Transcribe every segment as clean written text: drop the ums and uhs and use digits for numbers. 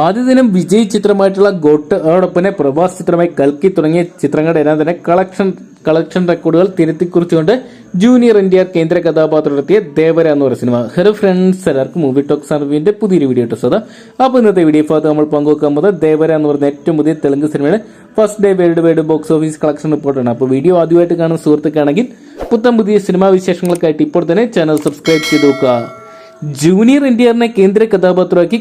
ആദ്യ ദിനം വിജയ് ചിത്രമായിട്ടുള്ള ഗോട്ട്, അതോടൊപ്പം തന്നെ പ്രഭാസ് ചിത്രമായി കൽക്കി തുടങ്ങിയ ചിത്രങ്ങളുടെ എല്ലാം തന്നെ കളക്ഷൻ റെക്കോർഡുകൾ തിരുത്തിക്കുറിച്ചുകൊണ്ട് ജൂനിയർ NTR കേന്ദ്ര കഥാപാത്രത്തിലെത്തിയ ദേവര എന്ന് പറയുന്ന സിനിമ. ഹലോ ഫ്രണ്ട്സ്, എല്ലാവർക്കും മൂവി ടോക്സ് അറിവിന്റെ പുതിയൊരു വീഡിയോ ഇട്ടത്. അപ്പോൾ ഇന്നത്തെ വീഡിയോ ഭാഗത്ത് നമ്മൾ പങ്കുവെക്കാൻ പോകുന്നത് ദേവര എന്ന് പറയുന്ന ഏറ്റവും പുതിയ തെലുങ്ക് സിനിമയുടെ first day world wide box office collection റിപ്പോർട്ടാണ്. അപ്പോൾ വീഡിയോ ആദ്യമായിട്ട് കാണുന്ന സുഹൃത്തുക്കാണെങ്കിൽ പുത്തൻ പുതിയ സിനിമാ വിശേഷങ്ങൾക്കായിട്ട് ഇപ്പോൾ തന്നെ ചാനൽ സബ്സ്ക്രൈബ് ചെയ്ത് നോക്കുക. ജൂനിയർ NTRനെ കേന്ദ്ര കഥാപാത്രമാക്കി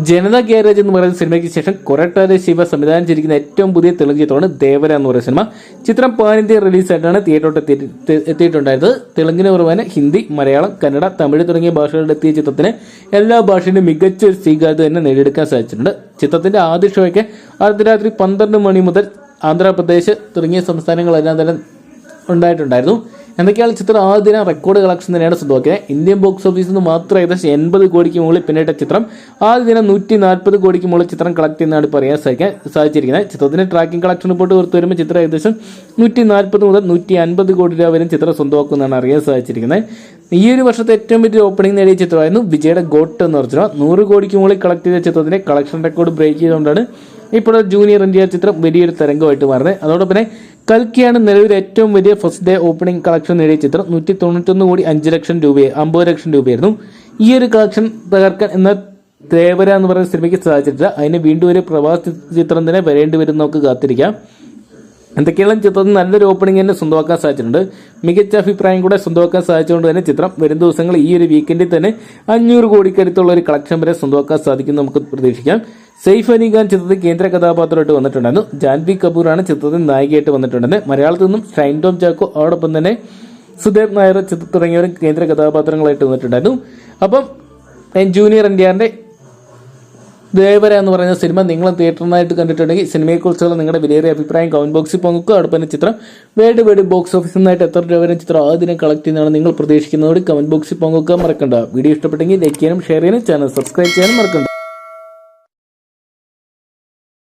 ജനതാ ഗ്യാരേജ് എന്ന് പറയുന്ന സിനിമയ്ക്ക് ശേഷം കൊരട്ടാര ശിവ സംവിധാനം ചെയ്തിരിക്കുന്ന ഏറ്റവും പുതിയ തെലുങ്ക് ചിത്രമാണ് ദേവര എന്ന് പറയുന്ന സിനിമ. ചിത്രം പാൻ ഇന്ത്യ റിലീസായിട്ടാണ് തിയേറ്ററിലോട്ട് എത്തിയിട്ടുണ്ടായത്. തെലുങ്കിന് പുറമെ ഹിന്ദി, മലയാളം, കന്നഡ, തമിഴ് തുടങ്ങിയ ഭാഷകളിൽ എത്തിയ ചിത്രത്തിന് എല്ലാ ഭാഷയിലും മികച്ച ഒരു സ്വീകാര്യത തന്നെ നേടിയെടുക്കാൻ സാധിച്ചിട്ടുണ്ട്. ചിത്രത്തിന്റെ ആദ്യ ഷോയ്ക്ക് അർദ്ധരാത്രി 12 മണി മുതൽ ആന്ധ്രാപ്രദേശ് തുടങ്ങിയ സംസ്ഥാനങ്ങളെല്ലാം തന്നെ ഉണ്ടായിട്ടുണ്ടായിരുന്നു. എന്തൊക്കെയാണ് ചിത്രം ആദ്യ ദിനം റെക്കോർഡ് കളക്ഷൻ തന്നെയാണ് സ്വന്തമാക്കിയത്. ഇന്ത്യൻ ബോക്സ് ഓഫീസിൽ നിന്ന് മാത്രം ഏകദേശം 80 കോടിക്ക് മുകളിൽ പിന്നിട്ട ചിത്രം ആദ്യ ദിനം 140 കോടിക്ക് മുകളിൽ ചിത്രം കളക്ട് ചെയ്യുന്നതാണ് പറയാൻ സാധിച്ചിരിക്കുന്നത്. ചിത്രത്തിന്റെ ട്രാക്കിംഗ് കളക്ഷൻ റിപ്പോർട്ട് പുറത്തു വരുമ്പോൾ ചിത്രം ഏകദേശം 140 മുതൽ 150 കോടി രൂപ വരെ ചിത്രം സ്വന്തമാക്കുന്നതാണ് അറിയാൻ സാധിച്ചിരിക്കുന്നത്. ഈ ഒരു വർഷത്തെ ഏറ്റവും വലിയ ഓപ്പണിംഗ് നേടിയ ചിത്രമായിരുന്നു വിജയുടെ ഗോട്ട് എന്ന് പറഞ്ഞ 100 കോടിക്ക് മുകളിൽ കളക്ട് ചെയ്ത ചിത്രത്തിന്റെ കളക്ഷൻ റെക്കോർഡ് ബ്രേക്ക് ചെയ്തുകൊണ്ടാണ് ഇപ്പോൾ ജൂനിയർ NTR ചിത്രം വലിയൊരു തരംഗമായിട്ട് മാറുന്നത്. അതോടൊപ്പം തന്നെ കൽക്കിയാണ് നിലവിൽ ഏറ്റവും വലിയ ഫസ്റ്റ് ഡേ ഓപ്പണിംഗ് കളക്ഷൻ നേടിയ ചിത്രം. 191 കോടി 5 ലക്ഷം രൂപയെ 50 ലക്ഷം രൂപയായിരുന്നു. ഈ ഒരു കളക്ഷൻ തകർക്കാൻ എന്ന ദേവര എന്ന് പറയുന്ന സിനിമയ്ക്ക് സാധിച്ചിട്ടില്ല. അതിന് വീണ്ടും ഒരു പ്രവാസി ചിത്രം തന്നെ വരേണ്ടി വരും, നമുക്ക് കാത്തിരിക്കാം. എന്തൊക്കെയാണ് ചിത്രത്തിന് നല്ലൊരു ഓപ്പണിംഗ് തന്നെ സ്വന്തമാക്കാൻ സാധിച്ചിട്ടുണ്ട്. മികച്ച അഭിപ്രായം കൂടെ സ്വന്തമാക്കാൻ സാധിച്ചുകൊണ്ട് തന്നെ ചിത്രം വരും ദിവസങ്ങൾ ഈ ഒരു വീക്കെൻഡിൽ തന്നെ 500 കോടിക്കടുത്തുള്ള ഒരു കളക്ഷൻ വരെ സ്വന്തമാക്കാൻ സാധിക്കും നമുക്ക് പ്രതീക്ഷിക്കാം. സൈഫ് അലി ഖാൻ ചിത്രത്തിൽ കേന്ദ്ര കഥാപാത്രമായിട്ട് വന്നിട്ടുണ്ടായിരുന്നു. ജാൻവി കപൂറാണ് ചിത്രത്തിൽ നായികയായിട്ട് വന്നിട്ടുണ്ടായിരുന്നത്. മലയാളത്തിൽ നിന്നും ഷൈൻ ടോം ചാക്കോ, അതോടൊപ്പം തന്നെ സുദേവ് നായർ തുടങ്ങിയവരും കേന്ദ്ര കഥാപാത്രങ്ങളായിട്ട് വന്നിട്ടുണ്ടായിരുന്നു. അപ്പം ജൂനിയർ NTRന്റെ ദേവര എന്ന് പറയുന്ന സിനിമ നിങ്ങൾ തിയേറ്ററിനായിട്ട് കണ്ടിട്ടുണ്ടെങ്കിൽ സിനിമയെക്കുറിച്ചുള്ള നിങ്ങളുടെ വിലയേറിയ അഭിപ്രായം കമന്റ് ബോക്സിൽ പങ്കുവെക്കുക. അതോടൊപ്പം തന്നെ ചിത്രം വേൾഡ് വൈഡ് ബോക്സ് ഓഫീസിൽ നിന്നായിട്ട് എത്ര രൂപ വരെ ചിത്രം ആദ്യം കളക്ട് ചെയ്യുന്നതാണ് നിങ്ങൾ പ്രതീക്ഷിക്കുന്നതോട് കമന്റ് ബോക്സിൽ പങ്കുവെക്കാൻ മറക്കണ്ട. വീഡിയോ ഇഷ്ടപ്പെട്ടെങ്കിൽ ലൈക്ക് ചെയ്യാനും ഷെയർ ചെയ്യാനും ചാനൽ സബ്സ്ക്രൈബ് ചെയ്യാനും മറക്കണ്ട.